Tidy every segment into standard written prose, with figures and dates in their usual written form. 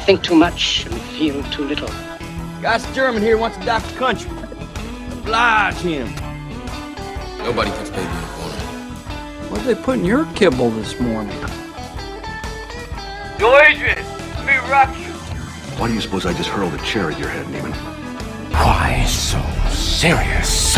think too much and feel too little. Guy's German here wants to dock the country. Oblige him. Nobody puts baby in a corner. What they put in your kibble this morning? Yo, Adrian, let me rock you. Why do you suppose I just hurled a chair at your head, Neiman? Why so serious?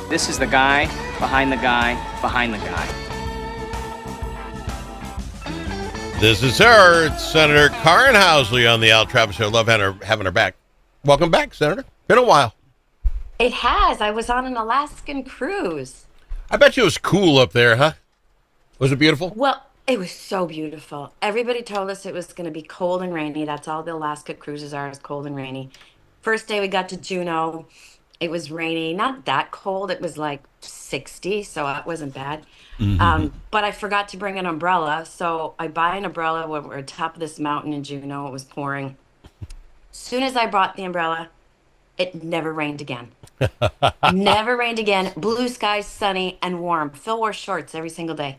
This is the guy behind the guy behind the guy. This is her. It's Senator Karin Housley on the Al Travis Show. Love having her back. Welcome back, Senator. Been a while. It has. I was on an Alaskan cruise. I bet you it was cool up there, huh? Was it beautiful? Well, it was so beautiful. Everybody told us it was going to be cold and rainy. That's all the Alaska cruises are, is cold and rainy. First day we got to Juneau, it was rainy. Not that cold. It was like 60, so it wasn't bad. But I forgot to bring an umbrella, so I buy an umbrella when we're at the top of this mountain in Juneau. It was pouring. As soon as I brought the umbrella, it never rained again. Never rained again. Blue skies, sunny, and warm. Phil wore shorts every single day.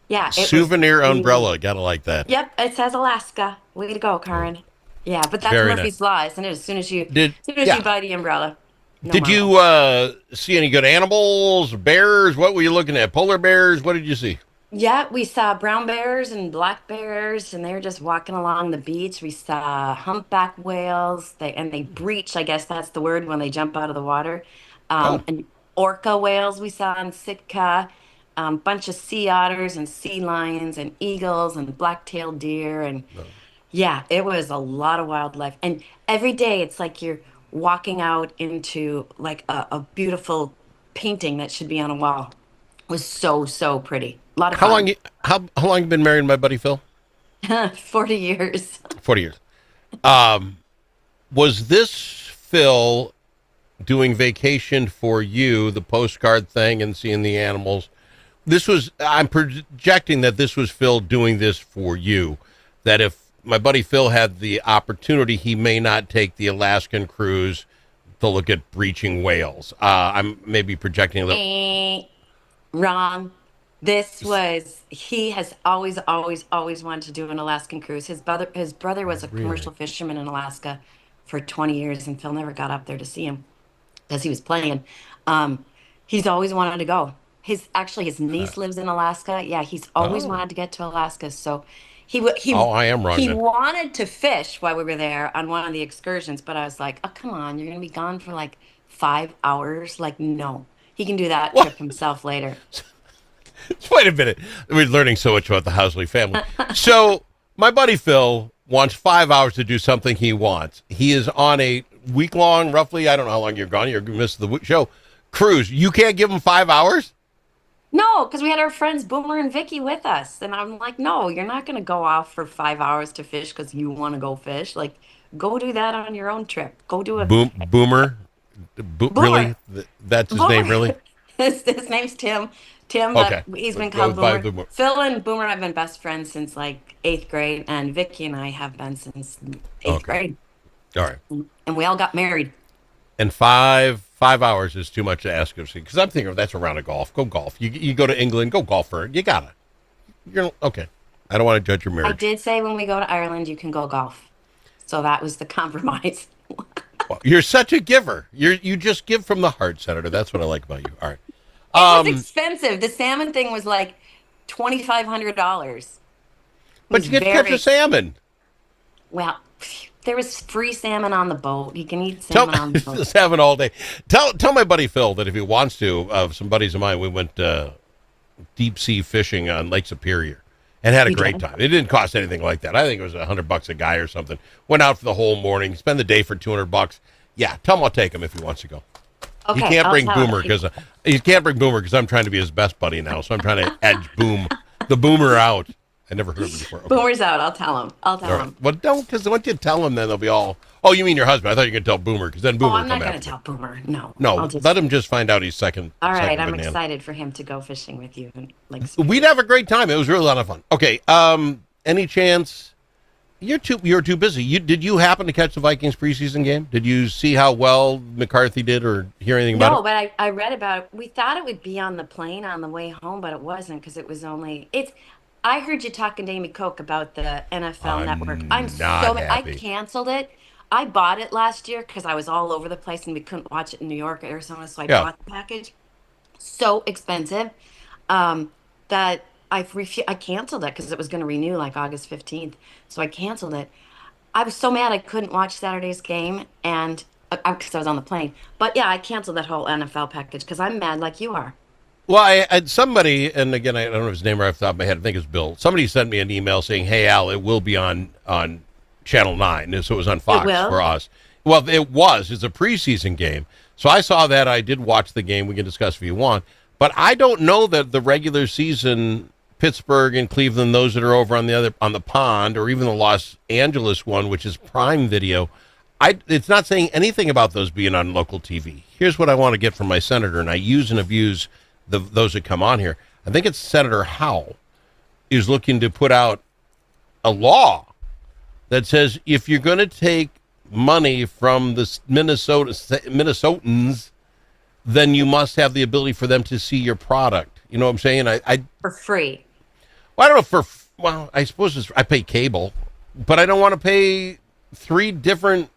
Yeah. Souvenir umbrella. Gotta like that. Yep. It says Alaska. Way to go, Karin. Yeah, but that's Very Murphy's nice. Law, isn't it? As soon as you buy the umbrella. No Did umbrella. you see any good animals, bears? What were you looking at? Polar bears? What did you see? Yeah, we saw brown bears and black bears, and they were just walking along the beach. We saw humpback whales. They breach, I guess that's the word, when they jump out of the water. And orca whales we saw in Sitka. Bunch of sea otters and sea lions and eagles and black-tailed deer. And yeah, it was a lot of wildlife. And every day it's like you're walking out into like a beautiful painting that should be on a wall. It was so pretty. A lot of fun. How long you been married, my buddy Phil? 40 years. 40 years. Was this Phil doing vacation for you, the postcard thing and seeing the animals? I'm projecting that this was Phil doing this for you, that if my buddy Phil had the opportunity, he may not take the Alaskan cruise to look at breaching whales. I'm maybe projecting a little. Wrong. He has always wanted to do an Alaskan cruise. His brother was a commercial fisherman in Alaska for 20 years, and Phil never got up there to see him because he was playing. He's always wanted to go. His niece lives in Alaska. Yeah, he's always wanted to get to Alaska. So I am wrong. He wanted to fish while we were there on one of the excursions, but I was like, oh, come on, you're going to be gone for like 5 hours? Like, no. He can do that trip himself later. Wait a minute. We're learning so much about the Housley family. So my buddy Phil wants 5 hours to do something he wants. He is on a week-long, roughly, I don't know how long you're gone, you're going to miss the show, cruise. You can't give him 5 hours? No, because we had our friends Boomer and Vicky with us. And I'm like, no, you're not going to go off for 5 hours to fish because you want to go fish. Like, go do that on your own trip. Go do it. Boomer? Boomer. Really? That's his name, really? His name's Tim. Okay. But he's been Goes called by Boomer. Phil and Boomer have been best friends since like 8th grade, and Vicky and I have been since 8th grade. All right. And we all got married. And 5 hours is too much to ask of you, because I'm thinking that's a round of golf. Go golf. You go to England, go golf for it. You got it. Okay. I don't want to judge your marriage. I did say when we go to Ireland, you can go golf. So that was the compromise. Well, you're such a giver. You just give from the heart, Senator. That's what I like about you. All right. It was expensive. The salmon thing was like $2,500. But you get to catch a salmon. Well, there was free salmon on the boat. You can eat salmon on the boat. Salmon all day. Tell my buddy Phil that if he wants to, some buddies of mine, we went deep sea fishing on Lake Superior and had a great time. It didn't cost anything like that. I think it was $100 a guy or something. Went out for the whole morning, spend the day for $200. Yeah, tell him I'll take him if he wants to go. Okay, you can't bring Boomer because I'm trying to be his best buddy now, so I'm trying to edge the Boomer out. I never heard of it before. Okay. Boomer's out. I'll tell him. Him. Well, don't, because once you tell him, then they'll be all. Oh, you mean your husband? I thought you could tell Boomer, because then Boomer. I'm not going to tell Boomer. No. Let him just find out he's second. All right, second I'm banana. excited for him to go fishing with you. We'd have a great time. It was really a lot of fun. Okay. Any chance? You're too busy. Did you happen to catch the Vikings preseason game? Did you see how well McCarthy did, or hear anything about it? No, but I read about it. We thought it would be on the plane on the way home, but it wasn't, because it was only I heard you talking to Amy Koch about the NFL I'm Network. not I happy. canceled it. I bought it last year because I was all over the place and we couldn't watch it in New York or Arizona, so I Yeah. bought the package. So expensive that I canceled it because it was going to renew like August 15th. So I canceled it. I was so mad I couldn't watch Saturday's game and because I was on the plane. But yeah, I canceled that whole NFL package because I'm mad like you are. Well, I somebody, and again, I don't know his name right off the top of my head. I think it's Bill. Somebody sent me an email saying, "Hey, Al, it will be on Channel 9." So it was on Fox for us. Well, it was. It's a preseason game. So I saw that. I did watch the game. We can discuss if you want. But I don't know that the regular season, Pittsburgh and Cleveland, those that are over on the pond, or even the Los Angeles one, which is Prime Video, it's not saying anything about those being on local TV. Here's what I want to get from my senator, and I use and abuse those that come on here. I think it's Senator Howe is looking to put out a law that says if you're going to take money from the Minnesotans, then you must have the ability for them to see your product. You know what I'm saying? For free. Well, I don't know I suppose I pay cable, but I don't want to pay 3 different,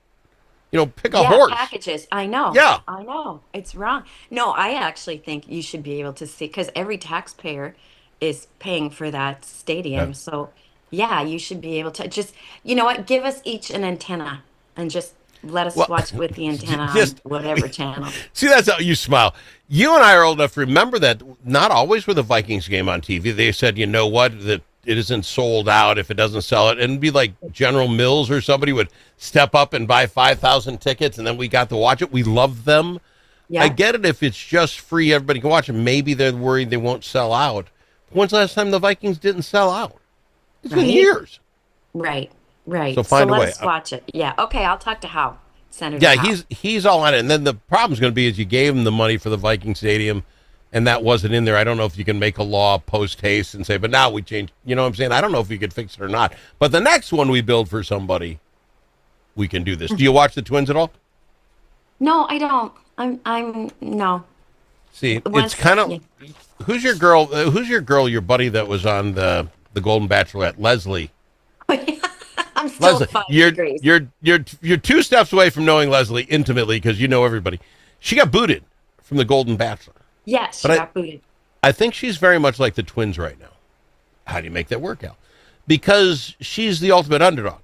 pick a horse. Packages. I know. Yeah. I know. It's wrong. No, I actually think you should be able to see because every taxpayer is paying for that stadium. Yeah. So, yeah, you should be able to just, you know what, give us each an antenna and just let us watch with the antenna on whatever channel. See, that's how you smile. You and I are old enough to remember that not always with the Vikings game on TV, they said, you know what, that it isn't sold out if it doesn't sell it. And it'd be like General Mills or somebody would step up and buy 5,000 tickets, and then we got to watch it. We love them. Yeah. I get it if it's just free, everybody can watch it. Maybe they're worried they won't sell out. When's the last time the Vikings didn't sell out? It's been years. Right. So find a way. Let's watch it. Yeah. Okay, I'll talk to Howe. Senator Yeah, Howe. he's all on it. And then the problem's going to be is you gave him the money for the Viking Stadium, and that wasn't in there. I don't know if you can make a law post haste and say, but now we change. You know what I'm saying? I don't know if you could fix it or not. But the next one we build for somebody, we can do this. Do you watch the Twins at all? No, I don't. I'm no. See, it's kind of who's your girl? Your buddy that was on the Golden Bachelorette, Leslie. I'm still Leslie, 5 degrees. you're 2 steps away from knowing Leslie intimately because you know everybody. She got booted from the Golden Bachelor. Yes, she got booted. I think she's very much like the Twins right now. How do you make that work out? Because she's the ultimate underdog.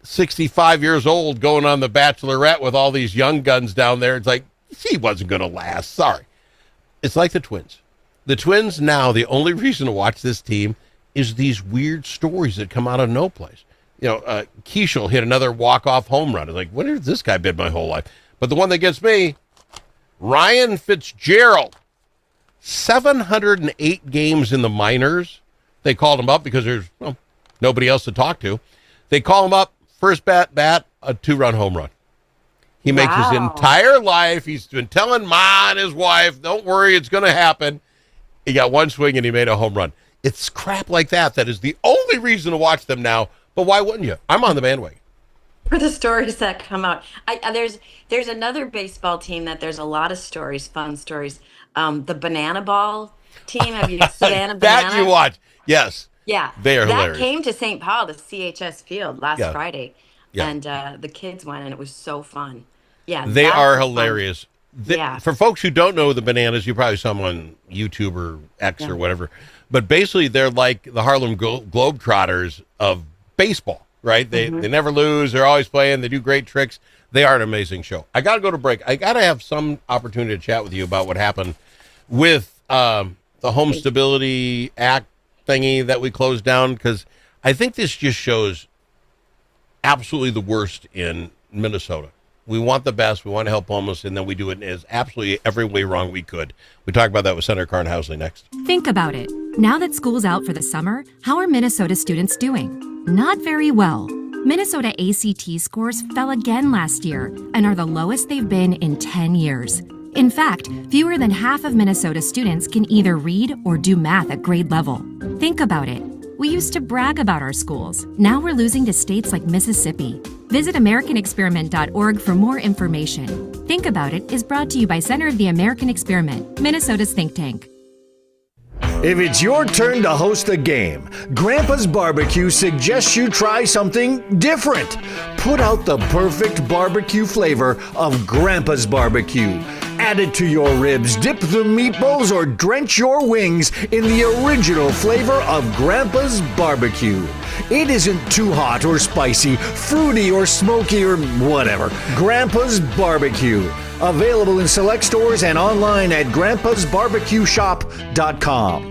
65 years old going on the Bachelorette with all these young guns down there. It's like, she wasn't going to last. Sorry. It's like the Twins. The Twins now, the only reason to watch this team is these weird stories that come out of no place. Keishel hit another walk-off home run. It's like, when has this guy been my whole life? But the one that gets me, Ryan Fitzgerald, 708 games in the minors. They called him up because there's nobody else to talk to. They call him up, first bat, a 2-run home run. He makes his entire life. He's been telling Ma and his wife, don't worry, it's going to happen. He got one swing and he made a home run. It's crap like that is the only reason to watch them now. But why wouldn't you? I'm on the bandwagon. For the stories that come out. There's another baseball team that there's a lot of stories, fun stories. The Banana Ball team. Have you seen Banana? That you watch. Yes. Yeah. They are hilarious. That came to St. Paul, to CHS Field last Friday. Yeah. And the kids went, and it was so fun. Yeah. They are hilarious. Yeah. For folks who don't know the Bananas, you probably saw them on YouTube or X or whatever. But basically, they're like the Harlem Globetrotters of baseball, right? They never lose. They're always playing. They do great tricks. They are an amazing show. I got to go to break. I got to have some opportunity to chat with you about what happened with the Home Stability Act thingy that we closed down, because I think this just shows absolutely the worst in Minnesota. We want the best. We want to help homeless, and then we do it in absolutely every way wrong we could. We talk about that with Senator Karin Housley next. Think about it. Now that school's out for the summer, how are Minnesota students doing? Not very well. Minnesota ACT scores fell again last year and are the lowest they've been in 10 years. In fact, fewer than half of Minnesota students can either read or do math at grade level. Think about it. We used to brag about our schools. Now we're losing to states like Mississippi. Visit AmericanExperiment.org for more information. Think About It is brought to you by Center of the American Experiment, Minnesota's think tank. If it's your turn to host a game, Grandpa's Barbecue suggests you try something different. Put out the perfect barbecue flavor of Grandpa's Barbecue. Add it to your ribs, dip the meatballs, or drench your wings in the original flavor of Grandpa's Barbecue. It isn't too hot or spicy, fruity or smoky or whatever. Grandpa's Barbecue. Available in select stores and online at grandpasbarbecueshop.com.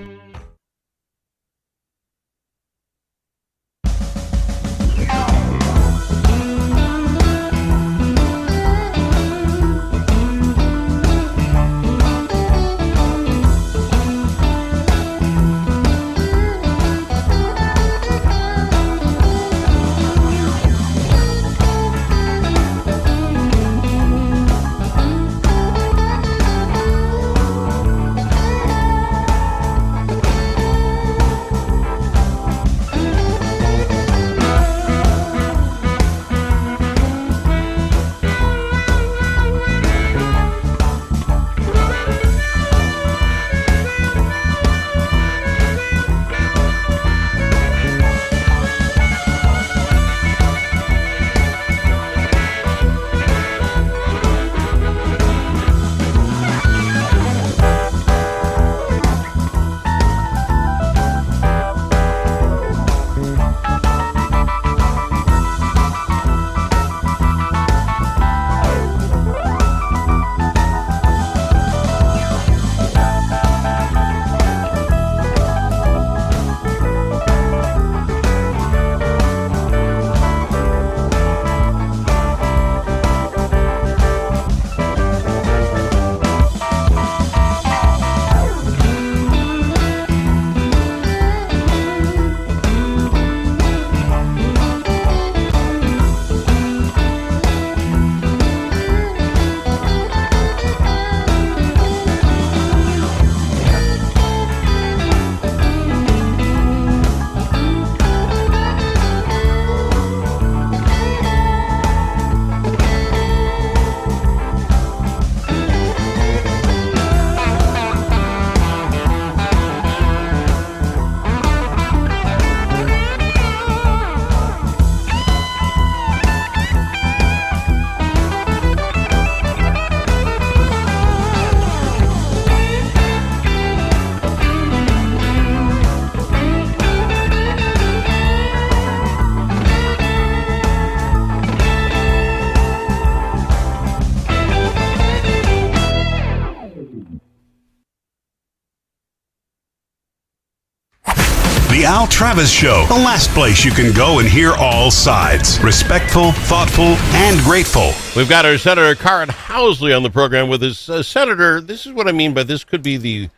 The Al Travis Show, the last place you can go and hear all sides. Respectful, thoughtful, and grateful. We've got our Senator Karin Housley on the program with us. Senator, this is what I mean by this could be the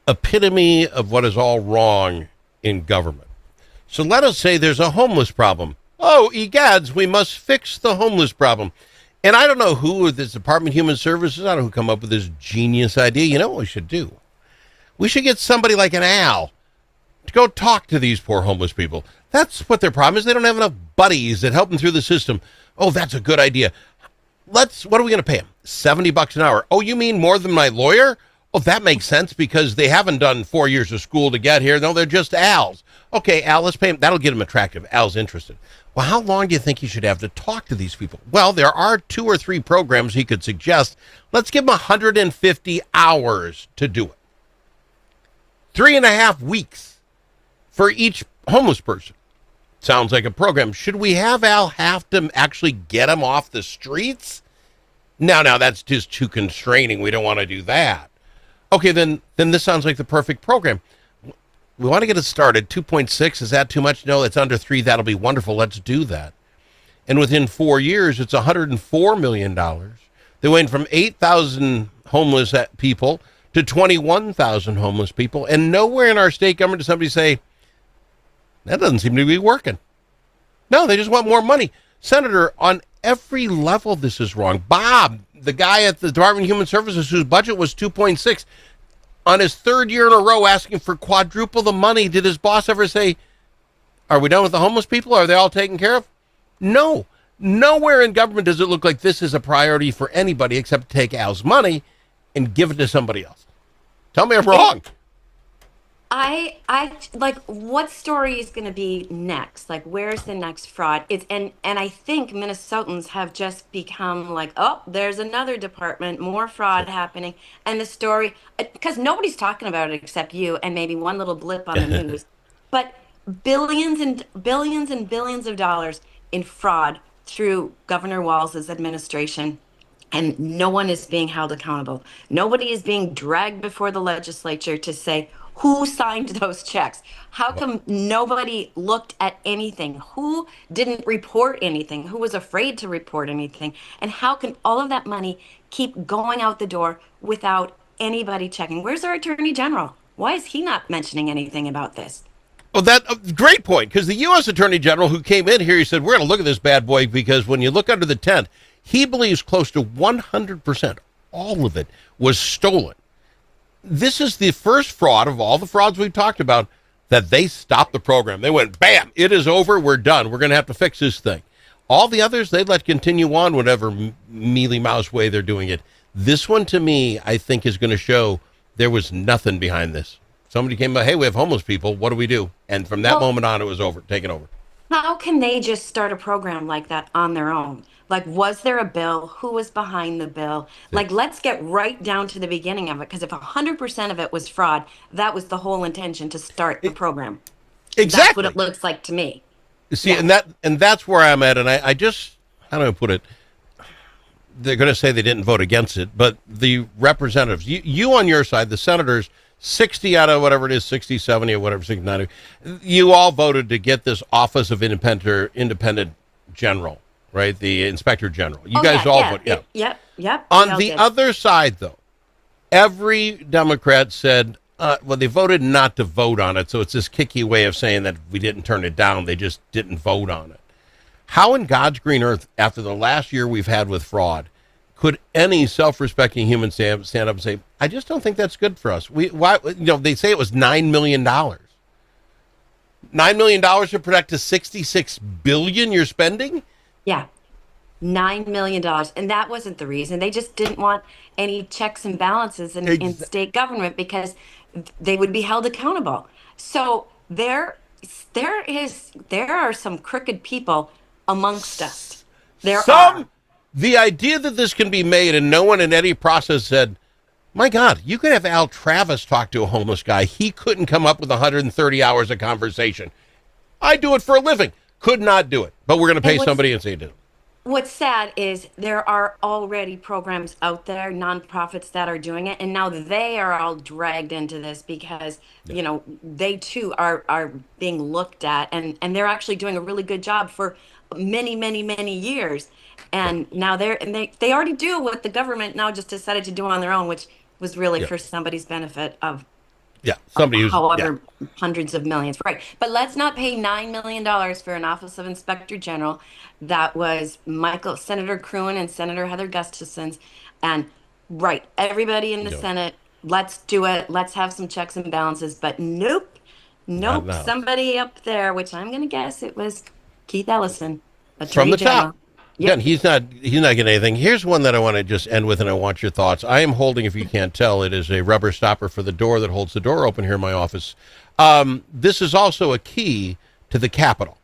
epitome of what is all wrong in government. So let us say there's a homeless problem. Oh, egads, we must fix the homeless problem. And I don't know who, this Department of Human Services, I don't know who come up with this genius idea. You know what we should do? We should get somebody like an Al to go talk to these poor homeless people. That's what their problem is. They don't have enough buddies that help them through the system. Oh, that's a good idea. What are we going to pay them? $70 an hour. Oh, you mean more than my lawyer? Oh, that makes sense because they haven't done 4 years of school to get here. No, they're just Al's. Okay, Al, let's pay him. That'll get him attractive. Al's interested. Well, how long do you think he should have to talk to these people? Well, there are 2 or 3 programs he could suggest. Let's give him 150 hours to do it. 3.5 weeks for each homeless person. Sounds like a program. Should we have Al have to actually get him off the streets? No, that's just too constraining. We don't want to do that. Okay, then this sounds like the perfect program. We want to get it started. 2.6, is that too much? No, it's under 3. That'll be wonderful. Let's do that. And within 4 years, it's $104 million. They went from 8,000 homeless people to 21,000 homeless people. And nowhere in our state government does somebody say, that doesn't seem to be working. No, they just want more money. Senator, on every level, this is wrong. Bob, the guy at the Department of Human Services whose budget was 2.6, on his 3rd year in a row asking for quadruple the money, did his boss ever say, are we done with the homeless people? Are they all taken care of? No. Nowhere in government does it look like this is a priority for anybody except to take Al's money and give it to somebody else. Tell me I'm wrong. I like what story is going to be next? Like, where's the next fraud? And I think Minnesotans have just become like, oh, there's another department, more fraud happening, and the story because nobody's talking about it except you and maybe one little blip on the news, but billions and billions of dollars in fraud through Governor Walz's administration. And no one is being held accountable. Nobody is being dragged before the legislature to say who signed those checks. How come nobody looked at anything? Who didn't report anything? Who was afraid to report anything? And how can all of that money keep going out the door without anybody checking? Where's our attorney general? Why is he not mentioning anything about this? Well, that great point, because the U.S. Attorney General who came in here, he said, we're going to look at this bad boy because when you look under the tent, he believes close to 100%, all of it, was stolen. This is the first fraud of all the frauds we've talked about that they stopped the program. They went, bam, it is over, we're done. We're going to have to fix this thing. All the others, they let continue on whatever mealy-mouse way they're doing it. This one, to me, I think is going to show there was nothing behind this. Somebody came by, hey, we have homeless people. What do we do? And from that moment on, it was over, taken over. How can they just start a program like that on their own? Like, was there a bill? Who was behind the bill? Like, let's get right down to the beginning of it. Because if 100% of it was fraud, that was the whole intention to start the program. Exactly. That's what it looks like to me. See, yeah. and that's where I'm at. And I just, how do I put it? They're going to say they didn't vote against it. But the representatives, you on your side, the senators, 60 out of whatever it is, 60, 70 or whatever, 60, 90, you all voted to get this Office of Independent General, right? The Inspector General. You guys all voted. Yeah. Yep. On the other side, though, every Democrat said, well, they voted not to vote on it. So it's this kicky way of saying that we didn't turn it down. They just didn't vote on it. How in God's green earth, after the last year we've had with fraud, could any self-respecting human stand up and say, I just don't think that's good for us? They say it was $9 million. $9 million to protect the $66 billion you're spending? Yeah. $9 million. And that wasn't the reason. They just didn't want any checks and balances in state government because they would be held accountable. So there are some crooked people amongst us. The idea that this can be made and no one in any process said, my God, you could have Al Travis talk to a homeless guy. He couldn't come up with 130 hours of conversation. I do it for a living. Could not do it. But we're going to pay somebody and say do it. What's sad is there are already programs out there, nonprofits that are doing it. And now they are all dragged into this because, they too are being looked at and they're actually doing a really good job for many, many, many years. And now they already do what the government now just decided to do on their own, which was really for somebody's benefit of however hundreds of millions. Right. But let's not pay $9 million for an Office of Inspector General. That was Senator Cruen and Senator Heather Gustafson's. And everybody in the Senate, let's do it. Let's have some checks and balances. But nope. Somebody up there, which I'm going to guess it was Keith Ellison, Attorney from the General. top. Yep. Yeah, he's not getting anything. Here's one that I want to just end with, and I want your thoughts. I am holding, if you can't tell, it is a rubber stopper for the door that holds the door open here in my office. This is also a key to the Capitol.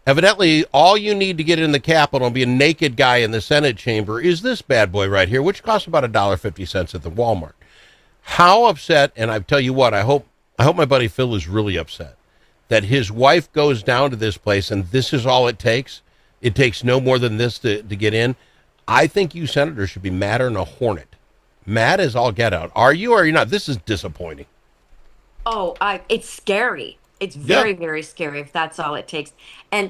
Evidently, all you need to get in the Capitol and be a naked guy in the Senate chamber is this bad boy right here, which costs about $1.50 at the Walmart. How upset, and I tell you what, I hope my buddy Phil is really upset that his wife goes down to this place and this is all it takes. It takes no more than this to get in. I think you senators should be madder than a hornet. Mad as all get out. Are you or are you not? This is disappointing. Oh, it's scary. It's very, very scary if that's all it takes. And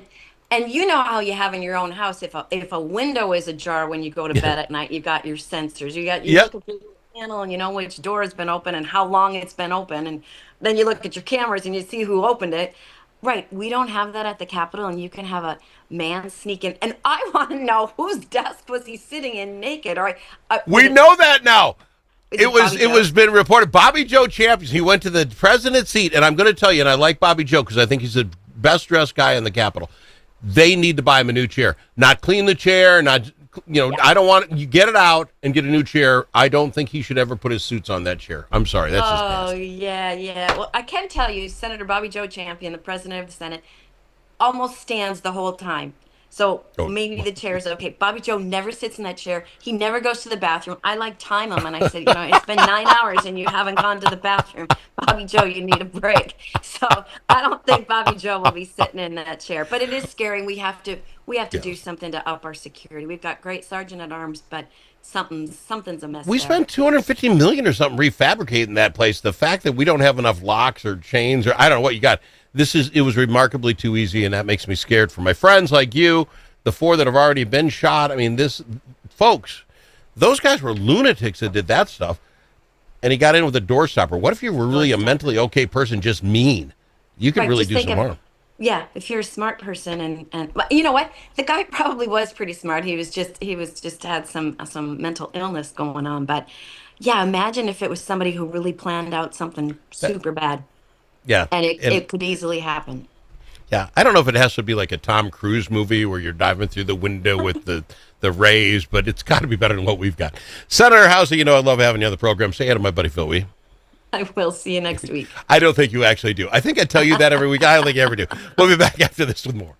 you know how you have in your own house, if a window is ajar when you go to bed at night, you got your sensors. You look at the panel and you know which door has been open and how long it's been open. And then you look at your cameras and you see who opened it. Right. We don't have that at the Capitol, and you can have a man sneak in. And I want to know whose desk was he sitting in naked? We know that now. It was been reported. Bobby Joe Champions. He went to the president's seat, and I'm going to tell you, and I like Bobby Joe because I think he's the best dressed guy in the Capitol. They need to buy him a new chair. Not clean the chair, not I don't want you get it out and get a new chair. I don't think he should ever put his suits on that chair. I'm sorry. That's just nasty. Yeah. Well, I can tell you, Senator Bobby Joe Champion, the president of the Senate, almost stands the whole time. So maybe the chair is okay. Bobby Joe never sits in that chair. He never goes to the bathroom. I time him, and I said, it's been 9 hours and you haven't gone to the bathroom. Bobby Joe, you need a break. So I don't think Bobby Joe will be sitting in that chair. But it is scary. We have to do something to up our security. We've got great sergeant at arms, but something's a mess. We spent $250 million or something refabricating that place. The fact that we don't have enough locks or chains, or I don't know what you got. It was remarkably too easy, and that makes me scared for my friends like you, the 4 that have already been shot. I mean, folks, those guys were lunatics that did that stuff, and he got in with a door stopper. What if you were really a mentally okay person, just mean? You could really do some harm. Yeah, if you're a smart person, and you know what, the guy probably was pretty smart. He was just had some mental illness going on. But yeah, imagine if it was somebody who really planned out something super bad. Yeah, and it could easily happen. Yeah, I don't know if it has to be like a Tom Cruise movie where you're diving through the window with the rays, but it's got to be better than what we've got. Senator Housley, I love having you on the program. Say hi to my buddy Phil, will you? I will. See you next week. I don't think you actually do. I think I tell you that every week. I don't think you ever do. We'll be back after this with more.